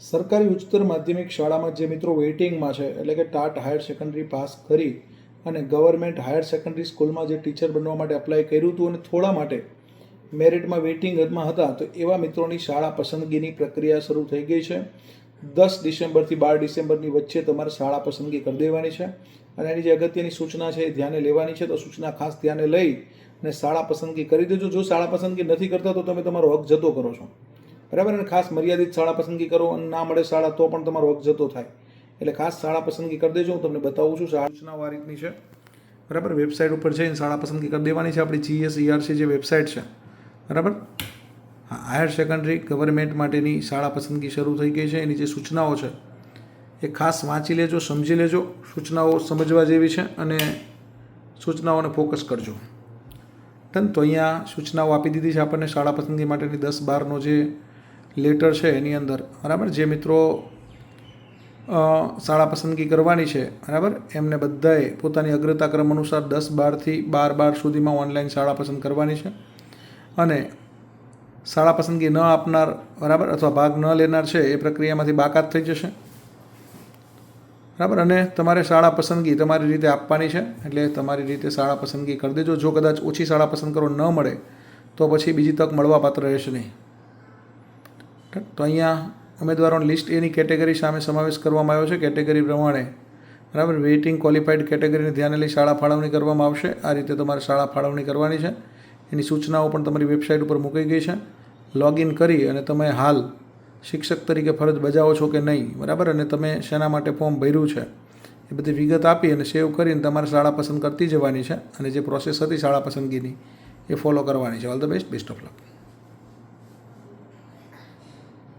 સરકારી ઉચ્ચતર માધ્યમિક શાળામાં જે મિત્રો વેઇટિંગમાં છે, એટલે કે ટાટ હાયર સેકન્ડરી પાસ કરી અને ગવર્મેન્ટ હાયર સેકન્ડરી સ્કૂલમાં જે ટીચર બનવા માટે એપ્લાય કર્યું હતું અને થોડા માટે મેરિટમાં વેઇટિંગમાં હતા, તો એવા મિત્રોની શાળા પસંદગીની પ્રક્રિયા શરૂ થઈ ગઈ છે. 10 ડિસેમ્બરથી 12 ડિસેમ્બરની વચ્ચે તમારે શાળા પસંદગી કરી દેવાની છે અને એની જે અગત્યની સૂચના છે એ ધ્યાને લેવાની છે. તો સૂચના ખાસ ધ્યાને લઈ અને શાળા પસંદગી કરી દેજો. જો શાળા પસંદગી નથી કરતા તો તમે તમારો હક જતો કરો છો, બરાબર. અને ખાસ મર્યાદિત શાળા પસંદગી કરો અને ના મળે શાળા તો પણ તમારો હક જતો થાય. એટલે ખાસ શાળા પસંદગી કરી દેજો. હું તમને બતાવું છું. શાળા સૂચનાઓ આ રીતની છે, બરાબર. વેબસાઇટ ઉપર જઈને શાળા પસંદગી કરી દેવાની છે. આપણી GSERC જે વેબસાઇટ છે, બરાબર. હાયર સેકન્ડરી ગવર્મેન્ટ માટેની શાળા પસંદગી શરૂ થઈ ગઈ છે. એની જે સૂચનાઓ છે એ ખાસ વાંચી લેજો, સમજી લેજો. સૂચનાઓ સમજવા જેવી છે અને સૂચનાઓને ફોકસ કરજો. તો અહીંયા સૂચનાઓ આપી દીધી છે આપણને શાળા પસંદગી માટેની. 10-12નો જે લેટર છે એની અંદર, બરાબર. જે મિત્રો શાળા પસંદગી કરવાની છે, બરાબર, એમને બધાએ પોતાની અગ્રતા ક્રમ અનુસાર 10-12થી 12 સુધીમાં ઓનલાઈન શાળા પસંદ કરવાની છે. અને શાળા પસંદગી ન આપનાર, બરાબર, અથવા ભાગ ન લેનાર છે એ પ્રક્રિયામાંથી બાકાત થઈ જશે, બરાબર. અને તમારે શાળા પસંદગી તમારી રીતે આપવાની છે, એટલે તમારી રીતે શાળા પસંદગી કરી દેજો. જો કદાચ ઓછી શાળા પસંદ કરો ન મળે તો પછી બીજી તક મળવાપાત્ર રહેશે નહીં. તો અહીંયા ઉમેદવારોની લિસ્ટ એની કેટેગરી સામે સમાવેશ કરવામાં આવ્યો છે. કેટેગરી પ્રમાણે, બરાબર, વેઇટિંગ ક્વોલિફાઈડ કેટેગરીને ધ્યાને લઈ શાળા ફાળવણી કરવામાં આવશે. આ રીતે તમારે શાળા ફાળવણી કરવાની છે. એની સૂચનાઓ પણ તમારી વેબસાઇટ ઉપર મૂકી ગઈ છે. લોગિન કરી અને તમે હાલ શિક્ષક તરીકે ફરજ બજાવો છો કે નહીં, બરાબર, અને તમે શેના માટે ફોર્મ ભર્યું છે એ બધી વિગત આપી અને સેવ કરીને તમારે શાળા પસંદ કરતી જવાની છે. અને જે પ્રોસેસ હતી શાળા પસંદગીની એ ફોલો કરવાની છે. All the best. Best of luck.